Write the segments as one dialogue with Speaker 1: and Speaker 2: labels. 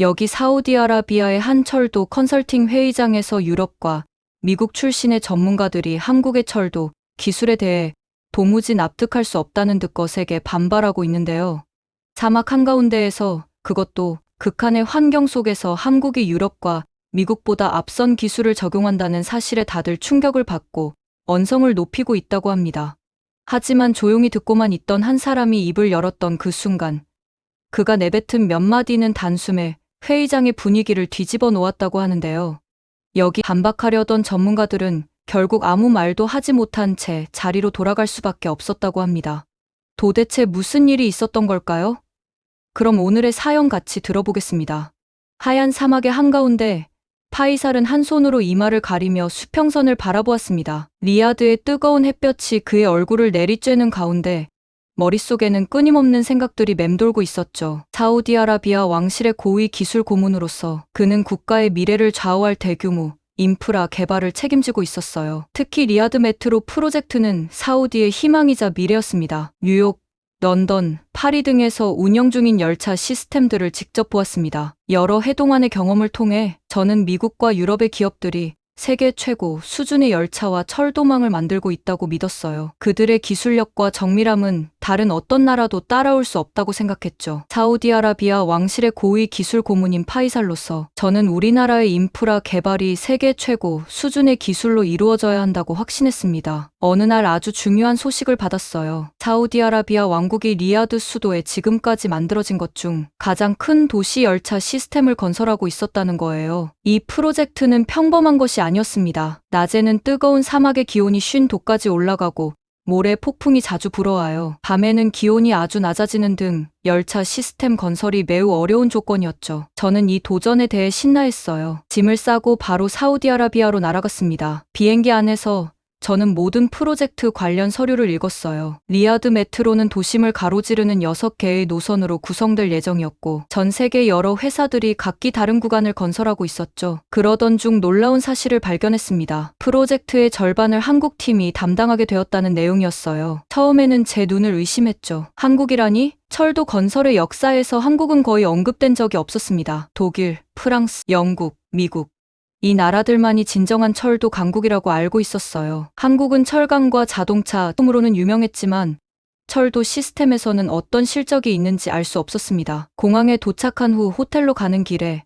Speaker 1: 여기 사우디아라비아의 한 철도 컨설팅 회의장에서 유럽과 미국 출신의 전문가들이 한국의 철도 기술에 대해 도무지 납득할 수 없다는 듯 거세게 반발하고 있는데요. 사막 한가운데에서, 그것도 극한의 환경 속에서 한국이 유럽과 미국보다 앞선 기술을 적용한다는 사실에 다들 충격을 받고 언성을 높이고 있다고 합니다. 하지만 조용히 듣고만 있던 한 사람이 입을 열었던 그 순간, 그가 내뱉은 몇 마디는 단숨에 회의장의 분위기를 뒤집어 놓았다고 하는데요. 여기 반박하려던 전문가들은 결국 아무 말도 하지 못한 채 자리로 돌아갈 수밖에 없었다고 합니다. 도대체 무슨 일이 있었던 걸까요? 그럼 오늘의 사연 같이 들어보겠습니다. 하얀 사막의 한가운데 파이살은 한 손으로 이마를 가리며 수평선을 바라보았습니다. 리야드의 뜨거운 햇볕이 그의 얼굴을 내리쬐는 가운데 머릿속에는 끊임없는 생각들이 맴돌고 있었죠. 사우디아라비아 왕실의 고위 기술 고문으로서 그는 국가의 미래를 좌우할 대규모 인프라 개발을 책임지고 있었어요. 특히 리야드 메트로 프로젝트는 사우디의 희망이자 미래였습니다. 뉴욕, 런던, 파리 등에서 운영 중인 열차 시스템들을 직접 보았습니다. 여러 해 동안의 경험을 통해 저는 미국과 유럽의 기업들이 세계 최고 수준의 열차와 철도망을 만들고 있다고 믿었어요. 그들의 기술력과 정밀함은 다른 어떤 나라도 따라올 수 없다고 생각했죠. 사우디아라비아 왕실의 고위 기술 고문인 파이살로서 저는 우리나라의 인프라 개발이 세계 최고 수준의 기술로 이루어져야 한다고 확신했습니다. 어느 날 아주 중요한 소식을 받았어요. 사우디아라비아 왕국이 리야드 수도에 지금까지 만들어진 것 중 가장 큰 도시 열차 시스템을 건설하고 있었다는 거예요. 이 프로젝트는 평범한 것이 아니었습니다. 낮에는 뜨거운 사막의 기온이 50도까지 올라가고 모래 폭풍이 자주 불어와요. 밤에는 기온이 아주 낮아지는 등 열차 시스템 건설이 매우 어려운 조건이었죠. 저는 이 도전에 대해 신나했어요. 짐을 싸고 바로 사우디아라비아로 날아갔습니다. 비행기 안에서 저는 모든 프로젝트 관련 서류를 읽었어요. 리야드 메트로는 도심을 가로지르는 6개의 노선으로 구성될 예정이었고 전 세계 여러 회사들이 각기 다른 구간을 건설하고 있었죠. 그러던 중 놀라운 사실을 발견했습니다. 프로젝트의 절반을 한국 팀이 담당하게 되었다는 내용이었어요. 처음에는 제 눈을 의심했죠. 한국이라니? 철도 건설의 역사에서 한국은 거의 언급된 적이 없었습니다. 독일, 프랑스, 영국, 미국. 이 나라들만이 진정한 철도 강국이라고 알고 있었어요. 한국은 철강과 자동차 등으로는 유명했지만 철도 시스템에서는 어떤 실적이 있는지 알 수 없었습니다. 공항에 도착한 후 호텔로 가는 길에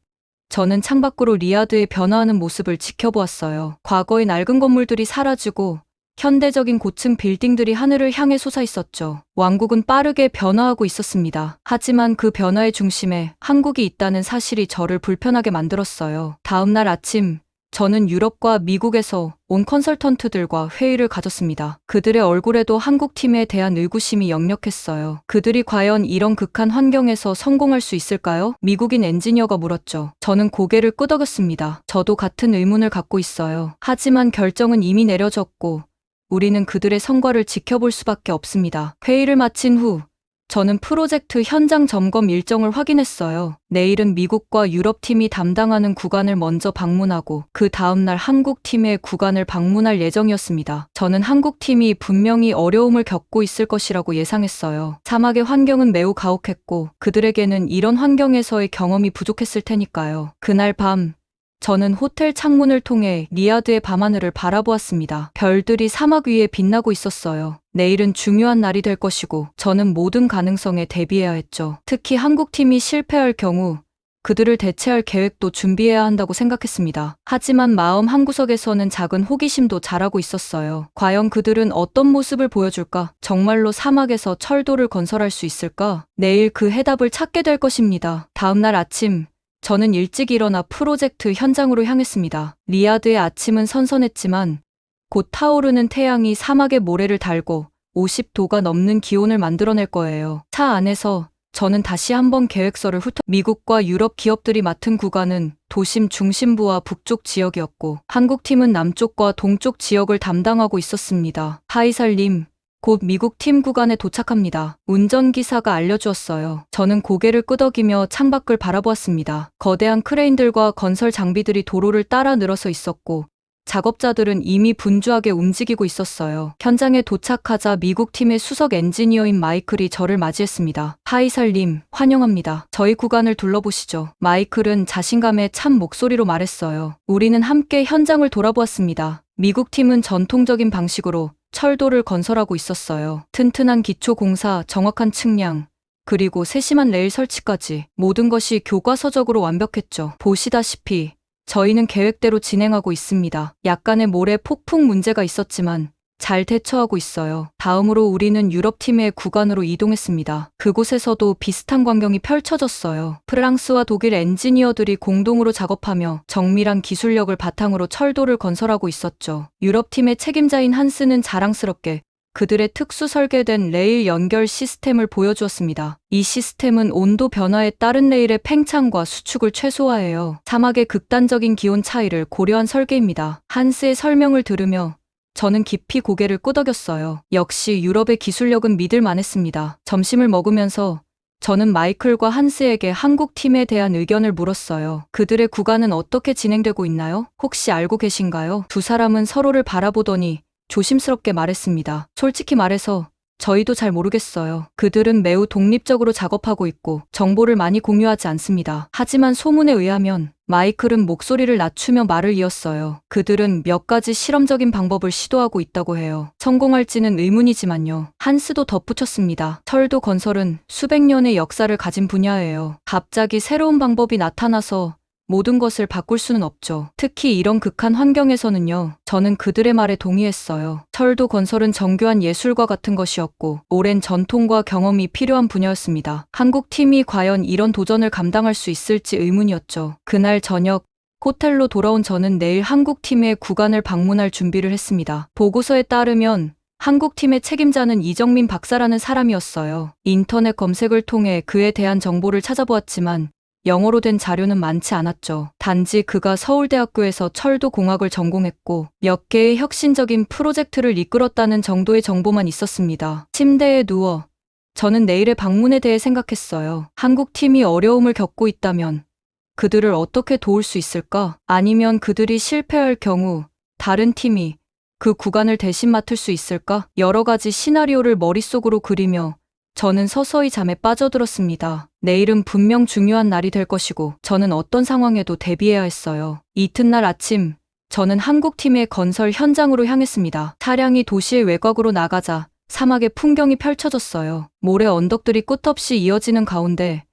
Speaker 1: 저는 창밖으로 리야드의 변화하는 모습을 지켜보았어요. 과거의 낡은 건물들이 사라지고 현대적인 고층 빌딩들이 하늘을 향해 솟아 있었죠. 왕국은 빠르게 변화하고 있었습니다. 하지만 그 변화의 중심에 한국이 있다는 사실이 저를 불편하게 만들었어요. 다음 날 아침, 저는 유럽과 미국에서 온 컨설턴트들과 회의를 가졌습니다. 그들의 얼굴에도 한국팀에 대한 의구심이 역력했어요. 그들이 과연 이런 극한 환경에서 성공할 수 있을까요? 미국인 엔지니어가 물었죠. 저는 고개를 끄덕였습니다. 저도 같은 의문을 갖고 있어요. 하지만 결정은 이미 내려졌고 우리는 그들의 성과를 지켜볼 수밖에 없습니다. 회의를 마친 후 저는 프로젝트 현장 점검 일정을 확인했어요. 내일은 미국과 유럽팀이 담당하는 구간을 먼저 방문하고 그 다음날 한국팀의 구간을 방문할 예정이었습니다. 저는 한국팀이 분명히 어려움을 겪고 있을 것이라고 예상했어요. 사막의 환경은 매우 가혹했고 그들에게는 이런 환경에서의 경험이 부족했을 테니까요. 그날 밤 저는 호텔 창문을 통해 리야드의 밤하늘을 바라보았습니다. 별들이 사막 위에 빛나고 있었어요. 내일은 중요한 날이 될 것이고 저는 모든 가능성에 대비해야 했죠. 특히 한국팀이 실패할 경우 그들을 대체할 계획도 준비해야 한다고 생각했습니다. 하지만 마음 한구석에서는 작은 호기심도 자라고 있었어요. 과연 그들은 어떤 모습을 보여줄까? 정말로 사막에서 철도를 건설할 수 있을까? 내일 그 해답을 찾게 될 것입니다. 다음날 아침 저는 일찍 일어나 프로젝트 현장으로 향했습니다. 리야드의 아침은 선선했지만 곧 타오르는 태양이 사막의 모래를 달고 50도가 넘는 기온을 만들어낼 거예요. 차 안에서 저는 다시 한번 계획서를 미국과 유럽 기업들이 맡은 구간은 도심 중심부와 북쪽 지역이었고 한국팀은 남쪽과 동쪽 지역을 담당하고 있었습니다. 파이살님, 곧 미국 팀 구간에 도착합니다. 운전기사가 알려주었어요. 저는 고개를 끄덕이며 창밖을 바라보았습니다. 거대한 크레인들과 건설 장비들이 도로를 따라 늘어서 있었고 작업자들은 이미 분주하게 움직이고 있었어요. 현장에 도착하자 미국 팀의 수석 엔지니어인 마이클이 저를 맞이했습니다. 파이살님, 환영합니다. 저희 구간을 둘러보시죠. 마이클은 자신감에 찬 목소리로 말했어요. 우리는 함께 현장을 돌아보았습니다. 미국 팀은 전통적인 방식으로 철도를 건설하고 있었어요. 튼튼한 기초 공사, 정확한 측량, 그리고 세심한 레일 설치까지 모든 것이 교과서적으로 완벽했죠. 보시다시피 저희는 계획대로 진행하고 있습니다. 약간의 모래 폭풍 문제가 있었지만 잘 대처하고 있어요. 다음으로 우리는 유럽팀의 구간으로 이동했습니다. 그곳에서도 비슷한 광경이 펼쳐졌어요. 프랑스와 독일 엔지니어들이 공동으로 작업하며 정밀한 기술력을 바탕으로 철도를 건설하고 있었죠. 유럽팀의 책임자인 한스는 자랑스럽게 그들의 특수 설계된 레일 연결 시스템을 보여주었습니다. 이 시스템은 온도 변화에 따른 레일의 팽창과 수축을 최소화해요. 사막의 극단적인 기온 차이를 고려한 설계입니다. 한스의 설명을 들으며 저는 깊이 고개를 끄덕였어요. 역시 유럽의 기술력은 믿을 만했습니다. 점심을 먹으면서 저는 마이클과 한스에게 한국 팀에 대한 의견을 물었어요. 그들의 구간은 어떻게 진행되고 있나요? 혹시 알고 계신가요? 두 사람은 서로를 바라보더니 조심스럽게 말했습니다. 솔직히 말해서 저희도 잘 모르겠어요. 그들은 매우 독립적으로 작업하고 있고 정보를 많이 공유하지 않습니다. 하지만 소문에 의하면 마이클은 목소리를 낮추며 말을 이었어요. 그들은 몇 가지 실험적인 방법을 시도하고 있다고 해요. 성공할지는 의문이지만요. 한스도 덧붙였습니다. 철도 건설은 수백 년의 역사를 가진 분야예요. 갑자기 새로운 방법이 나타나서 모든 것을 바꿀 수는 없죠. 특히 이런 극한 환경에서는요. 저는 그들의 말에 동의했어요. 철도 건설은 정교한 예술과 같은 것이었고 오랜 전통과 경험이 필요한 분야였습니다. 한국 팀이 과연 이런 도전을 감당할 수 있을지 의문이었죠. 그날 저녁 호텔로 돌아온 저는 내일 한국 팀의 구간을 방문할 준비를 했습니다. 보고서에 따르면 한국 팀의 책임자는 이정민 박사라는 사람이었어요. 인터넷 검색을 통해 그에 대한 정보를 찾아보았지만 영어로 된 자료는 많지 않았죠. 단지 그가 서울대학교에서 철도공학을 전공했고 몇 개의 혁신적인 프로젝트를 이끌었다는 정도의 정보만 있었습니다. 침대에 누워 저는 내일의 방문에 대해 생각했어요. 한국 팀이 어려움을 겪고 있다면 그들을 어떻게 도울 수 있을까? 아니면 그들이 실패할 경우 다른 팀이 그 구간을 대신 맡을 수 있을까? 여러 가지 시나리오를 머릿속으로 그리며 저는 서서히 잠에 빠져들었습니다. 내일은 분명 중요한 날이 될 것이고 저는 어떤 상황에도 대비해야 했어요. 이튿날 아침 저는 한국팀의 건설 현장으로 향했습니다. 차량이 도시의 외곽으로 나가자 사막의 풍경이 펼쳐졌어요. 모래 언덕들이 끝없이 이어지는 가운데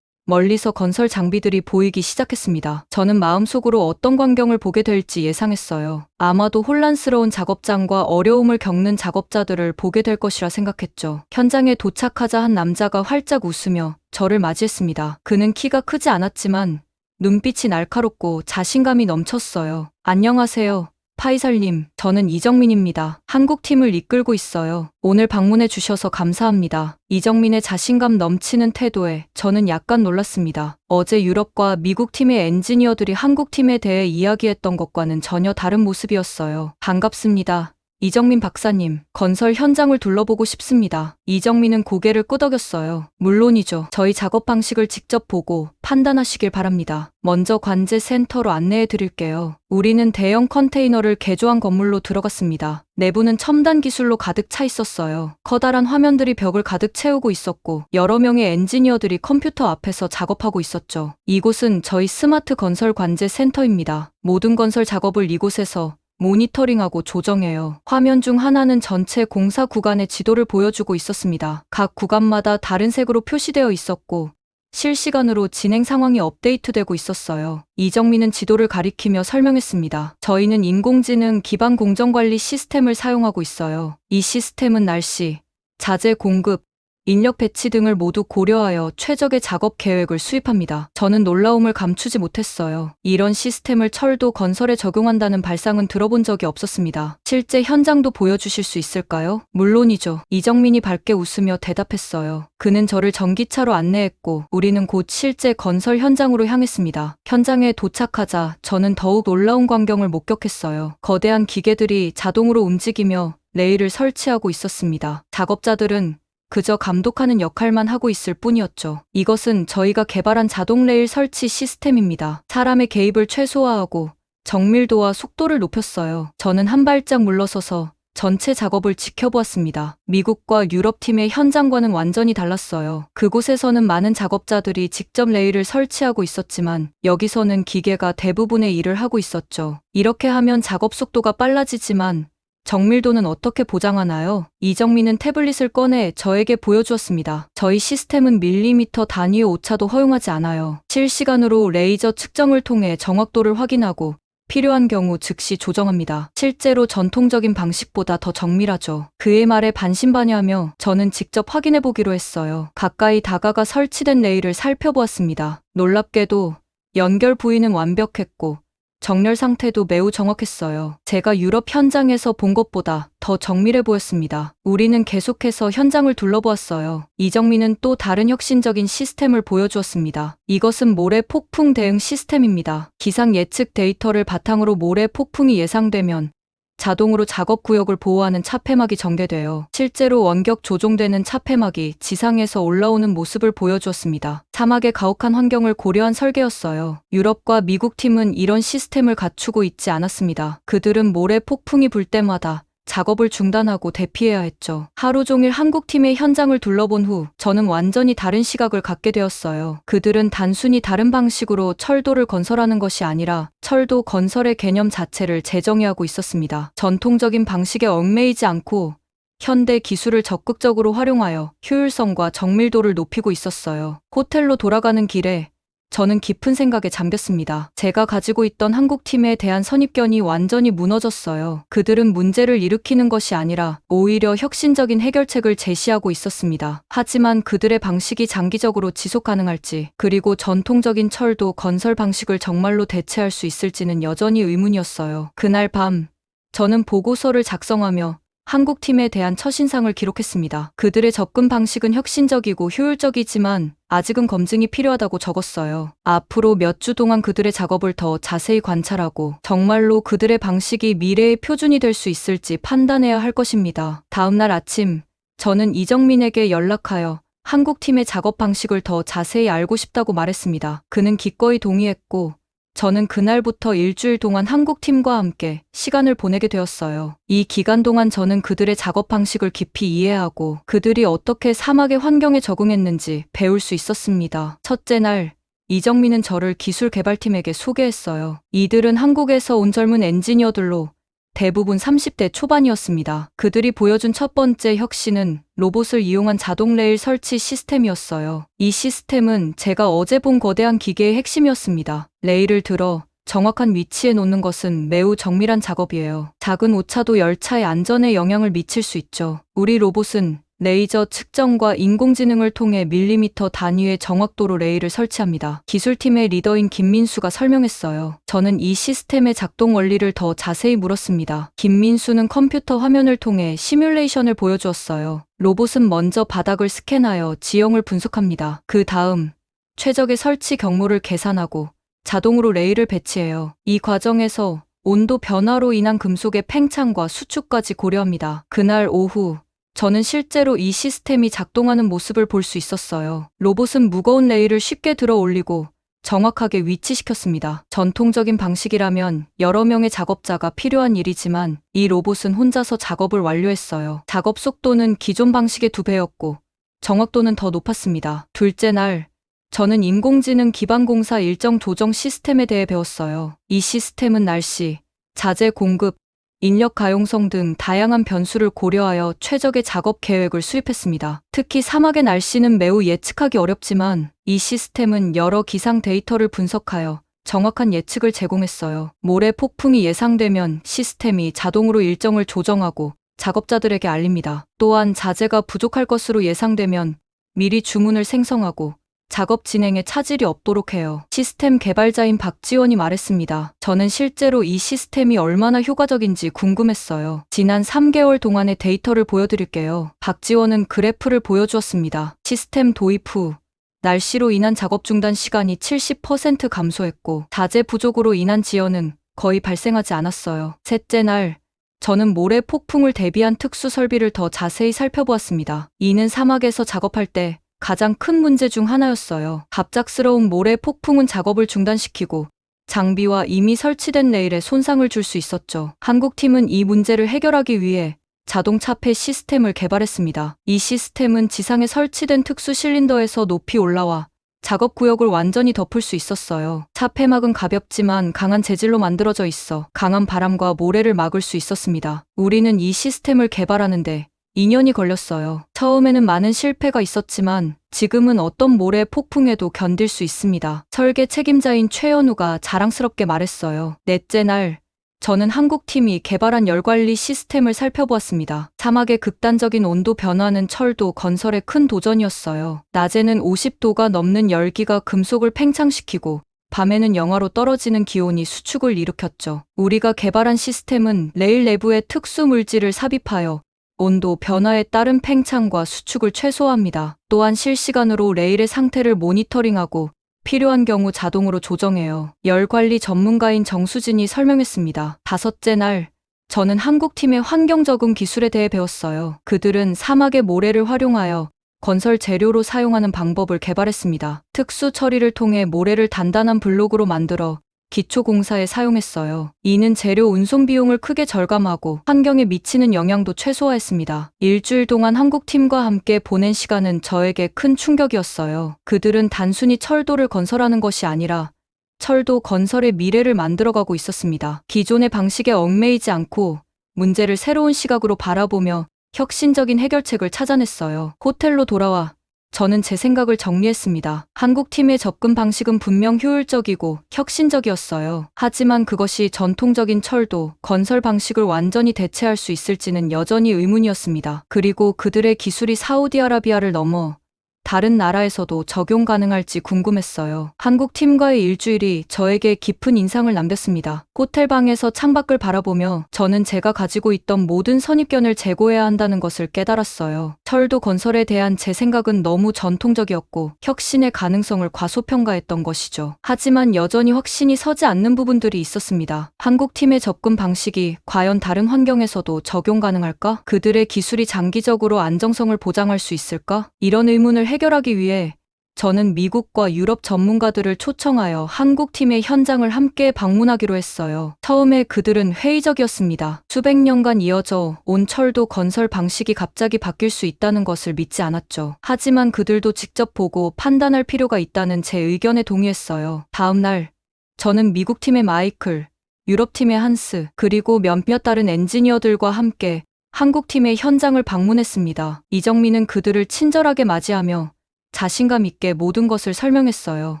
Speaker 1: 멀리서 건설 장비들이 보이기 시작했습니다. 저는 마음속으로 어떤 광경을 보게 될지 예상했어요. 아마도 혼란스러운 작업장과 어려움을 겪는 작업자들을 보게 될 것이라 생각했죠. 현장에 도착하자 한 남자가 활짝 웃으며 저를 맞이했습니다. 그는 키가 크지 않았지만 눈빛이 날카롭고 자신감이 넘쳤어요. 안녕하세요. 파이살님, 저는 이정민입니다. 한국팀을 이끌고 있어요. 오늘 방문해 주셔서 감사합니다. 이정민의 자신감 넘치는 태도에 저는 약간 놀랐습니다. 어제 유럽과 미국 팀의 엔지니어들이 한국팀에 대해 이야기했던 것과는 전혀 다른 모습이었어요. 반갑습니다. 이정민 박사님, 건설 현장을 둘러보고 싶습니다. 이정민은 고개를 끄덕였어요. 물론이죠. 저희 작업 방식을 직접 보고 판단하시길 바랍니다. 먼저 관제 센터로 안내해 드릴게요. 우리는 대형 컨테이너를 개조한 건물로 들어갔습니다. 내부는 첨단 기술로 가득 차 있었어요. 커다란 화면들이 벽을 가득 채우고 있었고 여러 명의 엔지니어들이 컴퓨터 앞에서 작업하고 있었죠. 이곳은 저희 스마트 건설 관제 센터입니다. 모든 건설 작업을 이곳에서 모니터링하고 조정해요. 화면 중 하나는 전체 공사 구간의 지도를 보여주고 있었습니다. 각 구간마다 다른 색으로 표시되어 있었고 실시간으로 진행 상황이 업데이트되고 있었어요. 이정민은 지도를 가리키며 설명했습니다. 저희는 인공지능 기반 공정관리 시스템을 사용하고 있어요. 이 시스템은 날씨, 자재 공급, 인력 배치 등을 모두 고려하여 최적의 작업 계획을 수립합니다. 저는 놀라움을 감추지 못했어요. 이런 시스템을 철도 건설에 적용한다는 발상은 들어본 적이 없었습니다. 실제 현장도 보여주실 수 있을까요? 물론이죠. 이정민이 밝게 웃으며 대답했어요. 그는 저를 전기차로 안내했고 우리는 곧 실제 건설 현장으로 향했습니다. 현장에 도착하자 저는 더욱 놀라운 광경을 목격했어요. 거대한 기계들이 자동으로 움직이며 레일을 설치하고 있었습니다. 작업자들은 그저 감독하는 역할만 하고 있을 뿐이었죠. 이것은 저희가 개발한 자동 레일 설치 시스템입니다. 사람의 개입을 최소화하고 정밀도와 속도를 높였어요. 저는 한 발짝 물러서서 전체 작업을 지켜보았습니다. 미국과 유럽팀의 현장과는 완전히 달랐어요. 그곳에서는 많은 작업자들이 직접 레일을 설치하고 있었지만 여기서는 기계가 대부분의 일을 하고 있었죠. 이렇게 하면 작업 속도가 빨라지지만 정밀도는 어떻게 보장하나요? 이정민은 태블릿을 꺼내 저에게 보여주었습니다. 저희 시스템은 밀리미터 단위의 오차도 허용하지 않아요. 실시간으로 레이저 측정을 통해 정확도를 확인하고 필요한 경우 즉시 조정합니다. 실제로 전통적인 방식보다 더 정밀하죠. 그의 말에 반신반의하며 저는 직접 확인해보기로 했어요. 가까이 다가가 설치된 레일을 살펴보았습니다. 놀랍게도 연결 부위는 완벽했고 정렬 상태도 매우 정확했어요. 제가 유럽 현장에서 본 것보다 더 정밀해 보였습니다. 우리는 계속해서 현장을 둘러보았어요. 이정민은 또 다른 혁신적인 시스템을 보여주었습니다. 이것은 모래 폭풍 대응 시스템입니다. 기상 예측 데이터를 바탕으로 모래 폭풍이 예상되면 자동으로 작업 구역을 보호하는 차폐막이 전개돼요. 실제로 원격 조종되는 차폐막이 지상에서 올라오는 모습을 보여주었습니다. 사막의 가혹한 환경을 고려한 설계였어요. 유럽과 미국 팀은 이런 시스템을 갖추고 있지 않았습니다. 그들은 모래 폭풍이 불 때마다 작업을 중단하고 대피해야 했죠. 하루 종일 한국 팀의 현장을 둘러본 후 저는 완전히 다른 시각을 갖게 되었어요. 그들은 단순히 다른 방식으로 철도를 건설하는 것이 아니라 철도 건설의 개념 자체를 재정의하고 있었습니다. 전통적인 방식에 얽매이지 않고 현대 기술을 적극적으로 활용하여 효율성과 정밀도를 높이고 있었어요. 호텔로 돌아가는 길에 저는 깊은 생각에 잠겼습니다. 제가 가지고 있던 한국팀에 대한 선입견이 완전히 무너졌어요. 그들은 문제를 일으키는 것이 아니라 오히려 혁신적인 해결책을 제시하고 있었습니다. 하지만 그들의 방식이 장기적으로 지속 가능할지, 그리고 전통적인 철도 건설 방식을 정말로 대체할 수 있을지는 여전히 의문이었어요. 그날 밤, 저는 보고서를 작성하며 한국팀에 대한 첫인상을 기록했습니다. 그들의 접근 방식은 혁신적이고 효율적이지만 아직은 검증이 필요하다고 적었어요. 앞으로 몇 주 동안 그들의 작업을 더 자세히 관찰하고 정말로 그들의 방식이 미래의 표준이 될 수 있을지 판단해야 할 것입니다. 다음 날 아침, 저는 이정민에게 연락하여 한국팀의 작업 방식을 더 자세히 알고 싶다고 말했습니다. 그는 기꺼이 동의했고 저는 그날부터 일주일 동안 한국팀과 함께 시간을 보내게 되었어요. 이 기간 동안 저는 그들의 작업 방식을 깊이 이해하고 그들이 어떻게 사막의 환경에 적응했는지 배울 수 있었습니다. 첫째 날, 이정민은 저를 기술 개발팀에게 소개했어요. 이들은 한국에서 온 젊은 엔지니어들로 대부분 30대 초반이었습니다. 그들이 보여준 첫 번째 혁신은 로봇을 이용한 자동 레일 설치 시스템이었어요. 이 시스템은 제가 어제 본 거대한 기계의 핵심이었습니다. 레일을 들어 정확한 위치에 놓는 것은 매우 정밀한 작업이에요. 작은 오차도 열차의 안전에 영향을 미칠 수 있죠. 우리 로봇은 레이저 측정과 인공지능을 통해 밀리미터 단위의 정확도로 레일을 설치합니다. 기술팀의 리더인 김민수가 설명했어요. 저는 이 시스템의 작동 원리를 더 자세히 물었습니다. 김민수는 컴퓨터 화면을 통해 시뮬레이션을 보여주었어요. 로봇은 먼저 바닥을 스캔하여 지형을 분석합니다. 그 다음 최적의 설치 경로를 계산하고 자동으로 레일을 배치해요. 이 과정에서 온도 변화로 인한 금속의 팽창과 수축까지 고려합니다. 그날 오후, 저는 실제로 이 시스템이 작동하는 모습을 볼 수 있었어요. 로봇은 무거운 레일을 쉽게 들어 올리고 정확하게 위치시켰습니다. 전통적인 방식이라면 여러 명의 작업자가 필요한 일이지만 이 로봇은 혼자서 작업을 완료했어요. 작업 속도는 기존 방식의 2배였고 정확도는 더 높았습니다. 둘째 날, 저는 인공지능 기반 공사 일정 조정 시스템에 대해 배웠어요. 이 시스템은 날씨, 자재 공급, 인력 가용성 등 다양한 변수를 고려하여 최적의 작업 계획을 수립했습니다. 특히 사막의 날씨는 매우 예측하기 어렵지만 이 시스템은 여러 기상 데이터를 분석하여 정확한 예측을 제공했어요. 모래 폭풍이 예상되면 시스템이 자동으로 일정을 조정하고 작업자들에게 알립니다. 또한 자재가 부족할 것으로 예상되면 미리 주문을 생성하고 작업 진행에 차질이 없도록 해요. 시스템 개발자인 박지원이 말했습니다. 저는 실제로 이 시스템이 얼마나 효과적인지 궁금했어요. 지난 3개월 동안의 데이터를 보여드릴게요. 박지원은 그래프를 보여주었습니다. 시스템 도입 후 날씨로 인한 작업 중단 시간이 70% 감소했고 자재 부족으로 인한 지연은 거의 발생하지 않았어요. 셋째 날, 저는 모래 폭풍을 대비한 특수 설비를 더 자세히 살펴보았습니다. 이는 사막에서 작업할 때 가장 큰 문제 중 하나였어요. 갑작스러운 모래 폭풍은 작업을 중단시키고 장비와 이미 설치된 레일에 손상을 줄 수 있었죠. 한국팀은 이 문제를 해결하기 위해 자동 차폐 시스템을 개발했습니다. 이 시스템은 지상에 설치된 특수 실린더에서 높이 올라와 작업 구역을 완전히 덮을 수 있었어요. 차폐막은 가볍지만 강한 재질로 만들어져 있어 강한 바람과 모래를 막을 수 있었습니다. 우리는 이 시스템을 개발하는데 2년이 걸렸어요. 처음에는 많은 실패가 있었지만 지금은 어떤 모래 폭풍에도 견딜 수 있습니다. 설계 책임자인 최연우가 자랑스럽게 말했어요. 넷째 날, 저는 한국팀이 개발한 열관리 시스템을 살펴보았습니다. 사막의 극단적인 온도 변화는 철도 건설의 큰 도전이었어요. 낮에는 50도가 넘는 열기가 금속을 팽창시키고 밤에는 영하로 떨어지는 기온이 수축을 일으켰죠. 우리가 개발한 시스템은 레일 내부에 특수 물질을 삽입하여 온도 변화에 따른 팽창과 수축을 최소화합니다. 또한 실시간으로 레일의 상태를 모니터링하고 필요한 경우 자동으로 조정해요. 열 관리 전문가인 정수진이 설명했습니다. 다섯째 날, 저는 한국팀의 환경 적응 기술에 대해 배웠어요. 그들은 사막의 모래를 활용하여 건설 재료로 사용하는 방법을 개발했습니다. 특수 처리를 통해 모래를 단단한 블록으로 만들어 기초 공사에 사용했어요. 이는 재료 운송 비용을 크게 절감하고 환경에 미치는 영향도 최소화했습니다. 일주일 동안 한국팀과 함께 보낸 시간은 저에게 큰 충격이었어요. 그들은 단순히 철도를 건설하는 것이 아니라 철도 건설의 미래를 만들어가고 있었습니다. 기존의 방식에 얽매이지 않고 문제를 새로운 시각으로 바라보며 혁신적인 해결책을 찾아냈어요. 호텔로 돌아와 저는 제 생각을 정리했습니다. 한국팀의 접근 방식은 분명 효율적이고 혁신적이었어요. 하지만 그것이 전통적인 철도, 건설 방식을 완전히 대체할 수 있을지는 여전히 의문이었습니다. 그리고 그들의 기술이 사우디아라비아를 넘어 다른 나라에서도 적용 가능할지 궁금했어요. 한국팀과의 일주일이 저에게 깊은 인상을 남겼습니다. 호텔방에서 창밖을 바라보며 저는 제가 가지고 있던 모든 선입견을 제거해야 한다는 것을 깨달았어요. 철도 건설에 대한 제 생각은 너무 전통적이었고 혁신의 가능성을 과소평가했던 것이죠. 하지만 여전히 확신이 서지 않는 부분들이 있었습니다. 한국팀의 접근 방식이 과연 다른 환경에서도 적용 가능할까? 그들의 기술이 장기적으로 안정성을 보장할 수 있을까? 이런 의문을 해결하기 위해 저는 미국과 유럽 전문가들을 초청하여 한국팀의 현장을 함께 방문하기로 했어요. 처음에 그들은 회의적이었습니다. 수백 년간 이어져 온 철도 건설 방식이 갑자기 바뀔 수 있다는 것을 믿지 않았죠. 하지만 그들도 직접 보고 판단할 필요가 있다는 제 의견에 동의했어요. 다음 날, 저는 미국팀의 마이클, 유럽팀의 한스, 그리고 몇몇 다른 엔지니어들과 함께 한국팀의 현장을 방문했습니다. 이정민은 그들을 친절하게 맞이하며 자신감 있게 모든 것을 설명했어요.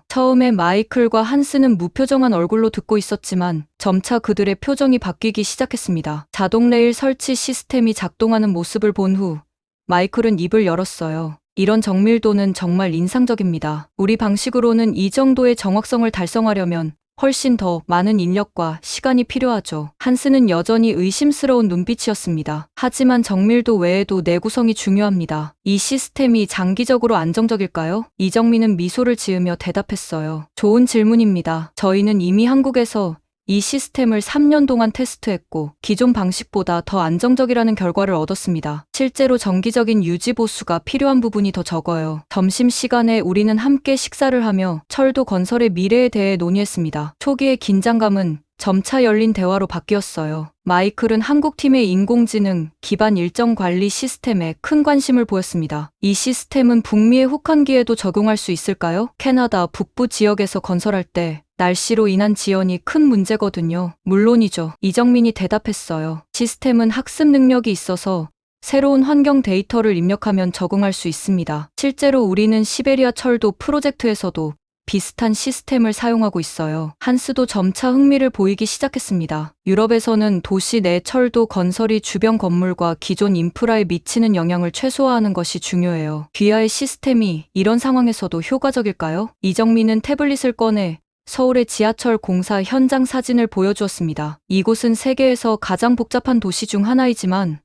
Speaker 1: 처음에 마이클과 한스는 무표정한 얼굴로 듣고 있었지만 점차 그들의 표정이 바뀌기 시작했습니다. 자동 레일 설치 시스템이 작동하는 모습을 본 후 마이클은 입을 열었어요. 이런 정밀도는 정말 인상적입니다. 우리 방식으로는 이 정도의 정확성을 달성하려면 훨씬 더 많은 인력과 시간이 필요하죠. 한스는 여전히 의심스러운 눈빛이었습니다. 하지만 정밀도 외에도 내구성이 중요합니다. 이 시스템이 장기적으로 안정적일까요? 이정민은 미소를 지으며 대답했어요. 좋은 질문입니다. 저희는 이미 한국에서 이 시스템을 3년 동안 테스트했고 기존 방식보다 더 안정적이라는 결과를 얻었습니다. 실제로 정기적인 유지 보수가 필요한 부분이 더 적어요. 점심시간에 우리는 함께 식사를 하며 철도 건설의 미래에 대해 논의했습니다. 초기의 긴장감은 점차 열린 대화로 바뀌었어요. 마이클은 한국팀의 인공지능 기반 일정 관리 시스템에 큰 관심을 보였습니다. 이 시스템은 북미의 혹한기에도 적용할 수 있을까요? 캐나다 북부 지역에서 건설할 때 날씨로 인한 지연이 큰 문제거든요. 물론이죠. 이정민이 대답했어요. 시스템은 학습 능력이 있어서 새로운 환경 데이터를 입력하면 적응할 수 있습니다. 실제로 우리는 시베리아 철도 프로젝트에서도 비슷한 시스템을 사용하고 있어요. 한스도 점차 흥미를 보이기 시작했습니다. 유럽에서는 도시 내 철도 건설이 주변 건물과 기존 인프라에 미치는 영향을 최소화하는 것이 중요해요. 귀하의 시스템이 이런 상황에서도 효과적일까요? 이정민은 태블릿을 꺼내 서울의 지하철 공사 현장 사진을 보여주었습니다. 이곳은 세계에서 가장 복잡한 도시 중 하나이지만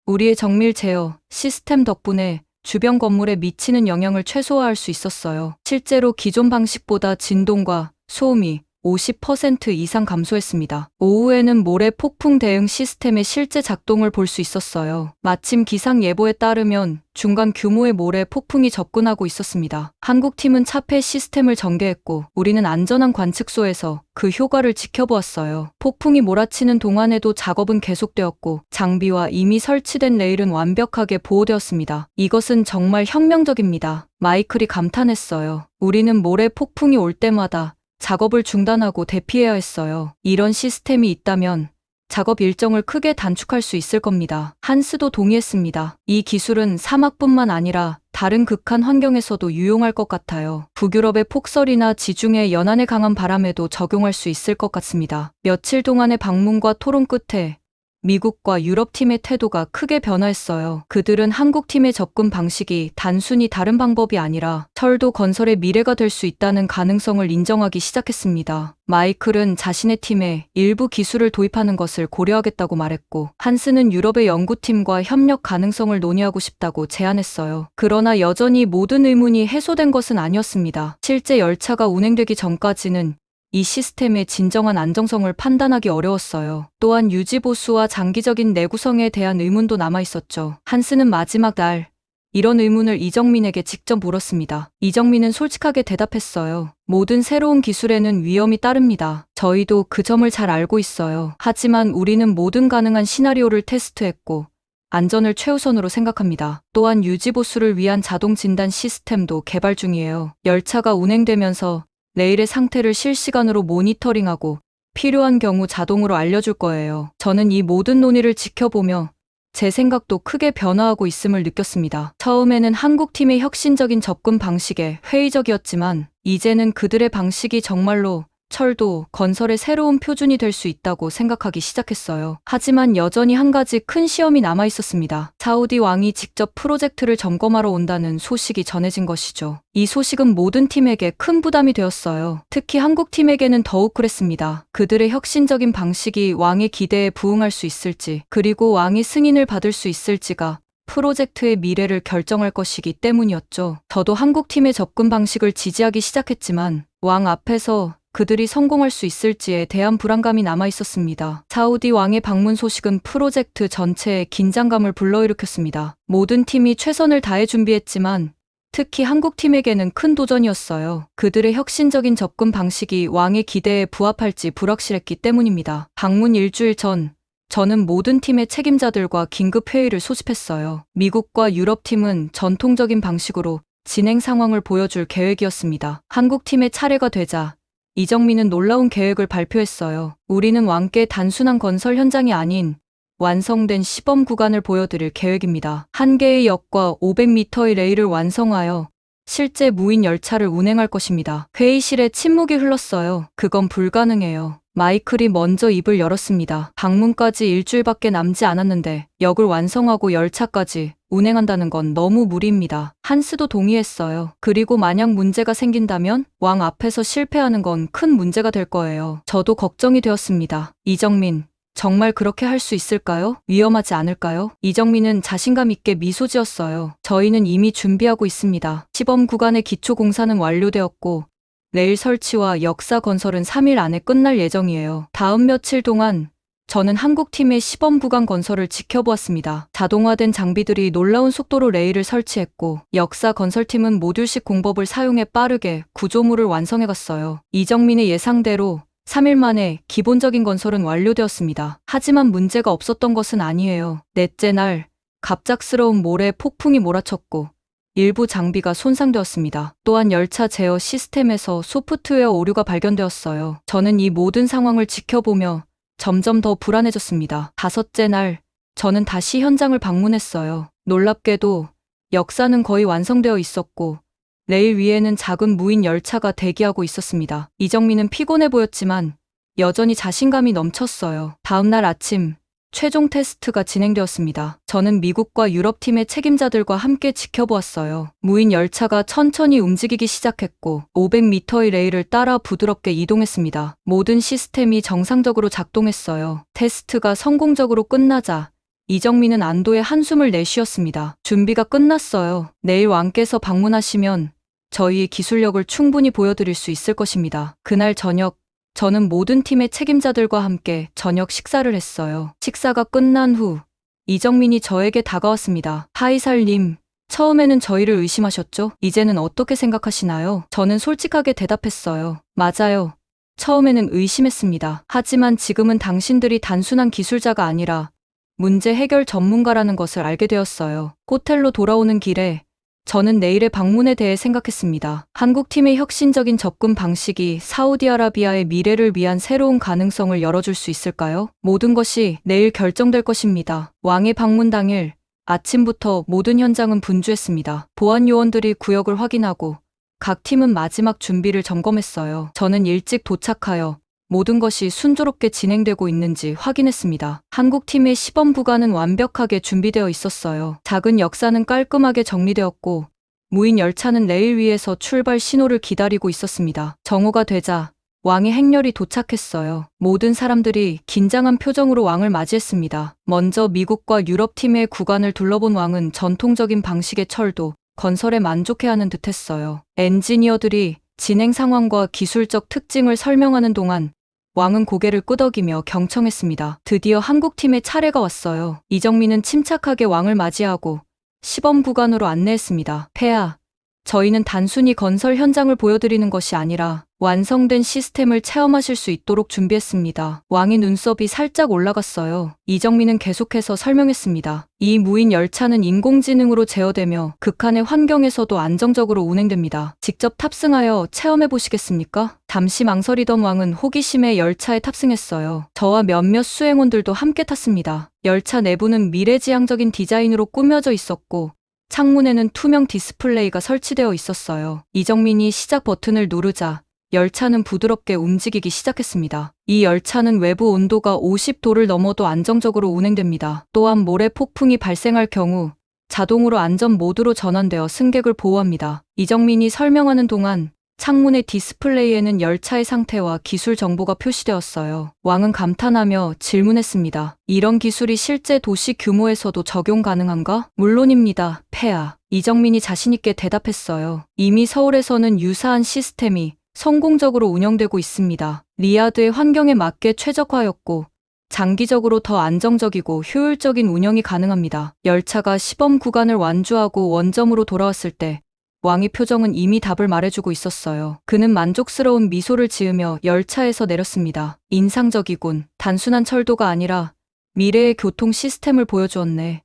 Speaker 1: 우리의 정밀 제어 시스템 덕분에 주변 건물에 미치는 영향을 최소화할 수 있었어요. 실제로 기존 방식보다 진동과 소음이 50% 이상 감소했습니다. 오후에는 모래 폭풍 대응 시스템의 실제 작동을 볼 수 있었어요. 마침 기상 예보에 따르면 중간 규모의 모래 폭풍이 접근하고 있었습니다. 한국팀은 차폐 시스템을 전개했고 우리는 안전한 관측소에서 그 효과를 지켜보았어요. 폭풍이 몰아치는 동안에도 작업은 계속되었고 장비와 이미 설치된 레일은 완벽하게 보호되었습니다. 이것은 정말 혁명적입니다. 마이클이 감탄했어요. 우리는 모래 폭풍이 올 때마다 작업을 중단하고 대피해야 했어요. 이런 시스템이 있다면 작업 일정을 크게 단축할 수 있을 겁니다. 한스도 동의했습니다. 이 기술은 사막뿐만 아니라 다른 극한 환경에서도 유용할 것 같아요. 북유럽의 폭설이나 지중해 연안의 강한 바람에도 적용할 수 있을 것 같습니다. 며칠 동안의 방문과 토론 끝에 미국과 유럽팀의 태도가 크게 변화했어요. 그들은 한국팀의 접근 방식이 단순히 다른 방법이 아니라 철도 건설의 미래가 될 수 있다는 가능성을 인정하기 시작했습니다. 마이클은 자신의 팀에 일부 기술을 도입하는 것을 고려하겠다고 말했고 한스는 유럽의 연구팀과 협력 가능성을 논의하고 싶다고 제안했어요. 그러나 여전히 모든 의문이 해소된 것은 아니었습니다. 실제 열차가 운행되기 전까지는 이 시스템의 진정한 안정성을 판단하기 어려웠어요. 또한 유지보수와 장기적인 내구성에 대한 의문도 남아있었죠. 한스는 마지막 날 이런 의문을 이정민에게 직접 물었습니다. 이정민은 솔직하게 대답했어요. 모든 새로운 기술에는 위험이 따릅니다. 저희도 그 점을 잘 알고 있어요. 하지만 우리는 모든 가능한 시나리오를 테스트했고 안전을 최우선으로 생각합니다. 또한 유지보수를 위한 자동 진단 시스템도 개발 중이에요. 열차가 운행되면서 레일의 상태를 실시간으로 모니터링하고 필요한 경우 자동으로 알려줄 거예요. 저는 이 모든 논의를 지켜보며 제 생각도 크게 변화하고 있음을 느꼈습니다. 처음에는 한국팀의 혁신적인 접근 방식에 회의적이었지만 이제는 그들의 방식이 정말로 철도, 건설의 새로운 표준이 될 수 있다고 생각하기 시작했어요. 하지만 여전히 한 가지 큰 시험이 남아 있었습니다. 사우디 왕이 직접 프로젝트를 점검하러 온다는 소식이 전해진 것이죠. 이 소식은 모든 팀에게 큰 부담이 되었어요. 특히 한국 팀에게는 더욱 그랬습니다. 그들의 혁신적인 방식이 왕의 기대에 부응할 수 있을지, 그리고 왕이 승인을 받을 수 있을지가 프로젝트의 미래를 결정할 것이기 때문이었죠. 저도 한국 팀의 접근 방식을 지지하기 시작했지만 왕 앞에서 그들이 성공할 수 있을지에 대한 불안감이 남아 있었습니다. 사우디 왕의 방문 소식은 프로젝트 전체에 긴장감을 불러일으켰습니다. 모든 팀이 최선을 다해 준비했지만 특히 한국팀에게는 큰 도전이었어요. 그들의 혁신적인 접근 방식이 왕의 기대에 부합할지 불확실했기 때문입니다. 방문 일주일 전, 저는 모든 팀의 책임자들과 긴급 회의를 소집했어요. 미국과 유럽팀은 전통적인 방식으로 진행 상황을 보여줄 계획이었습니다. 한국팀의 차례가 되자 이정민은 놀라운 계획을 발표했어요. 우리는 왕께 단순한 건설 현장이 아닌 완성된 시범 구간을 보여드릴 계획입니다. 한 개의 역과 500m의 레일을 완성하여 실제 무인 열차를 운행할 것입니다. 회의실에 침묵이 흘렀어요. 그건 불가능해요. 마이클이 먼저 입을 열었습니다. 방문까지 일주일밖에 남지 않았는데 역을 완성하고 열차까지 운행한다는 건 너무 무리입니다. 한스도 동의했어요. 그리고 만약 문제가 생긴다면 왕 앞에서 실패하는 건 큰 문제가 될 거예요. 저도 걱정이 되었습니다. 이정민, 정말 그렇게 할 수 있을까요? 위험하지 않을까요? 이정민은 자신감 있게 미소 지었어요. 저희는 이미 준비하고 있습니다. 시범 구간의 기초 공사는 완료되었고 레일 설치와 역사 건설은 3일 안에 끝날 예정이에요. 다음 며칠 동안 저는 한국팀의 시범 구간 건설을 지켜보았습니다. 자동화된 장비들이 놀라운 속도로 레일을 설치했고 역사 건설팀은 모듈식 공법을 사용해 빠르게 구조물을 완성해갔어요. 이정민의 예상대로 3일 만에 기본적인 건설은 완료되었습니다. 하지만 문제가 없었던 것은 아니에요. 넷째 날, 갑작스러운 모래 폭풍이 몰아쳤고 일부 장비가 손상되었습니다. 또한 열차 제어 시스템에서 소프트웨어 오류가 발견되었어요. 저는 이 모든 상황을 지켜보며 점점 더 불안해졌습니다. 다섯째 날, 저는 다시 현장을 방문했어요. 놀랍게도 역사는 거의 완성되어 있었고 레일 위에는 작은 무인 열차가 대기하고 있었습니다. 이정민은 피곤해 보였지만 여전히 자신감이 넘쳤어요. 다음 날 아침, 최종 테스트가 진행되었습니다. 저는 미국과 유럽팀의 책임자들과 함께 지켜보았어요. 무인 열차가 천천히 움직이기 시작했고 500m의 레일을 따라 부드럽게 이동했습니다. 모든 시스템이 정상적으로 작동했어요. 테스트가 성공적으로 끝나자 이정민은 안도의 한숨을 내쉬었습니다. 준비가 끝났어요. 내일 왕께서 방문하시면 저희의 기술력을 충분히 보여드릴 수 있을 것입니다. 그날 저녁 저는 모든 팀의 책임자들과 함께 저녁 식사를 했어요. 식사가 끝난 후 이정민이 저에게 다가왔습니다. 하이살님, 처음에는 저희를 의심하셨죠? 이제는 어떻게 생각하시나요? 저는 솔직하게 대답했어요. 맞아요. 처음에는 의심했습니다. 하지만 지금은 당신들이 단순한 기술자가 아니라 문제 해결 전문가라는 것을 알게 되었어요. 호텔로 돌아오는 길에 저는 내일의 방문에 대해 생각했습니다. 한국팀의 혁신적인 접근 방식이 사우디아라비아의 미래를 위한 새로운 가능성을 열어줄 수 있을까요? 모든 것이 내일 결정될 것입니다. 왕의 방문 당일 아침부터 모든 현장은 분주했습니다. 보안 요원들이 구역을 확인하고 각 팀은 마지막 준비를 점검했어요. 저는 일찍 도착하여 모든 것이 순조롭게 진행되고 있는지 확인했습니다. 한국팀의 시범 구간은 완벽하게 준비되어 있었어요. 작은 역사는 깔끔하게 정리되었고 무인 열차는 레일 위에서 출발 신호를 기다리고 있었습니다. 정오가 되자 왕의 행렬이 도착했어요. 모든 사람들이 긴장한 표정으로 왕을 맞이했습니다. 먼저 미국과 유럽팀의 구간을 둘러본 왕은 전통적인 방식의 철도, 건설에 만족해하는 듯했어요. 엔지니어들이 진행 상황과 기술적 특징을 설명하는 동안 왕은 고개를 끄덕이며 경청했습니다. 드디어 한국팀의 차례가 왔어요. 이정민은 침착하게 왕을 맞이하고 시범 구간으로 안내했습니다. 폐하, 저희는 단순히 건설 현장을 보여드리는 것이 아니라 완성된 시스템을 체험하실 수 있도록 준비했습니다. 왕의 눈썹이 살짝 올라갔어요. 이정민은 계속해서 설명했습니다. 이 무인 열차는 인공지능으로 제어되며 극한의 환경에서도 안정적으로 운행됩니다. 직접 탑승하여 체험해 보시겠습니까? 잠시 망설이던 왕은 호기심에 열차에 탑승했어요. 저와 몇몇 수행원들도 함께 탔습니다. 열차 내부는 미래지향적인 디자인으로 꾸며져 있었고 창문에는 투명 디스플레이가 설치되어 있었어요. 이정민이 시작 버튼을 누르자 열차는 부드럽게 움직이기 시작했습니다. 이 열차는 외부 온도가 50도를 넘어도 안정적으로 운행됩니다. 또한 모래 폭풍이 발생할 경우 자동으로 안전 모드로 전환되어 승객을 보호합니다. 이정민이 설명하는 동안 창문의 디스플레이에는 열차의 상태와 기술 정보가 표시되었어요. 왕은 감탄하며 질문했습니다. 이런 기술이 실제 도시 규모에서도 적용 가능한가? 물론입니다, 폐하. 이정민이 자신있게 대답했어요. 이미 서울에서는 유사한 시스템이 성공적으로 운영되고 있습니다. 리야드의 환경에 맞게 최적화하였고 장기적으로 더 안정적이고 효율적인 운영이 가능합니다. 열차가 시범 구간을 완주하고 원점으로 돌아왔을 때 왕의 표정은 이미 답을 말해주고 있었어요. 그는 만족스러운 미소를 지으며 열차에서 내렸습니다. 인상적이군. 단순한 철도가 아니라 미래의 교통 시스템을 보여주었네.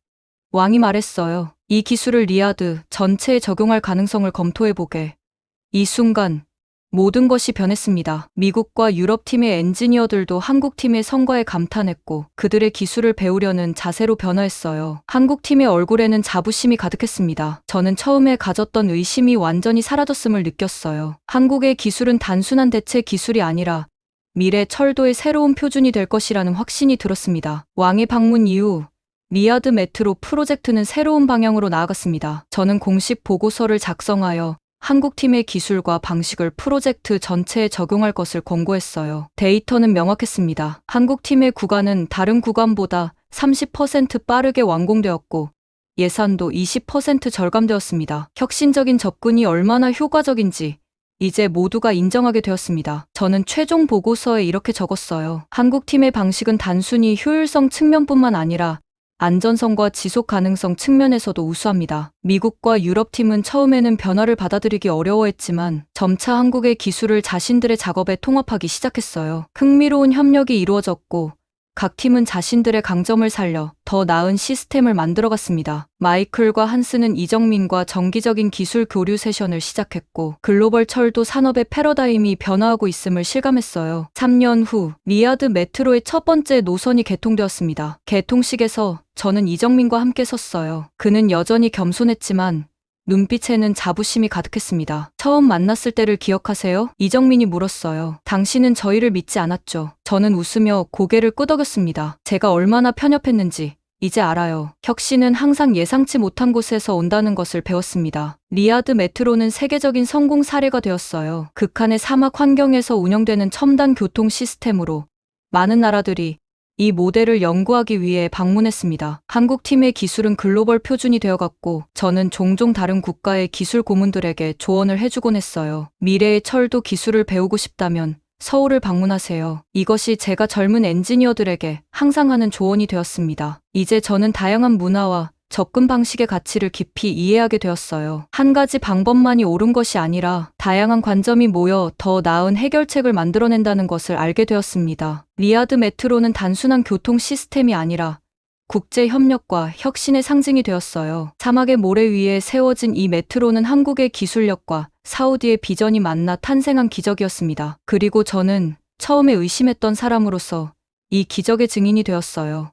Speaker 1: 왕이 말했어요. 이 기술을 리야드 전체에 적용할 가능성을 검토해보게. 이 순간 모든 것이 변했습니다. 미국과 유럽팀의 엔지니어들도 한국팀의 성과에 감탄했고 그들의 기술을 배우려는 자세로 변화했어요. 한국팀의 얼굴에는 자부심이 가득했습니다. 저는 처음에 가졌던 의심이 완전히 사라졌음을 느꼈어요. 한국의 기술은 단순한 대체 기술이 아니라 미래 철도의 새로운 표준이 될 것이라는 확신이 들었습니다. 왕의 방문 이후 리야드 메트로 프로젝트는 새로운 방향으로 나아갔습니다. 저는 공식 보고서를 작성하여 한국팀의 기술과 방식을 프로젝트 전체에 적용할 것을 권고했어요. 데이터는 명확했습니다. 한국팀의 구간은 다른 구간보다 30% 빠르게 완공되었고 예산도 20% 절감되었습니다. 혁신적인 접근이 얼마나 효과적인지 이제 모두가 인정하게 되었습니다. 저는 최종 보고서에 이렇게 적었어요. 한국팀의 방식은 단순히 효율성 측면뿐만 아니라 안전성과 지속 가능성 측면에서도 우수합니다. 미국과 유럽팀은 처음에는 변화를 받아들이기 어려워했지만 점차 한국의 기술을 자신들의 작업에 통합하기 시작했어요. 흥미로운 협력이 이루어졌고 각 팀은 자신들의 강점을 살려 더 나은 시스템을 만들어갔습니다. 마이클과 한스는 이정민과 정기적인 기술 교류 세션을 시작했고 글로벌 철도 산업의 패러다임이 변화하고 있음을 실감했어요. 3년 후 리야드 메트로의 첫 번째 노선이 개통되었습니다. 개통식에서 저는 이정민과 함께 섰어요. 그는 여전히 겸손했지만 눈빛에는 자부심이 가득했습니다. 처음 만났을 때를 기억하세요? 이정민이 물었어요. 당신은 저희를 믿지 않았죠. 저는 웃으며 고개를 끄덕였습니다. 제가 얼마나 편협했는지 이제 알아요. 혁신은 항상 예상치 못한 곳에서 온다는 것을 배웠습니다. 리야드 메트로는 세계적인 성공 사례가 되었어요. 극한의 사막 환경에서 운영되는 첨단 교통 시스템으로 많은 나라들이 이 모델을 연구하기 위해 방문했습니다. 한국팀의 기술은 글로벌 표준이 되어갔고 저는 종종 다른 국가의 기술 고문들에게 조언을 해주곤 했어요. 미래의 철도 기술을 배우고 싶다면 서울을 방문하세요. 이것이 제가 젊은 엔지니어들에게 항상 하는 조언이 되었습니다. 이제 저는 다양한 문화와 접근 방식의 가치를 깊이 이해하게 되었어요. 한 가지 방법만이 옳은 것이 아니라 다양한 관점이 모여 더 나은 해결책을 만들어낸다는 것을 알게 되었습니다. 리야드 메트로는 단순한 교통 시스템이 아니라 국제 협력과 혁신의 상징이 되었어요. 사막의 모래 위에 세워진 이 메트로는 한국의 기술력과 사우디의 비전이 만나 탄생한 기적이었습니다. 그리고 저는 처음에 의심했던 사람으로서 이 기적의 증인이 되었어요.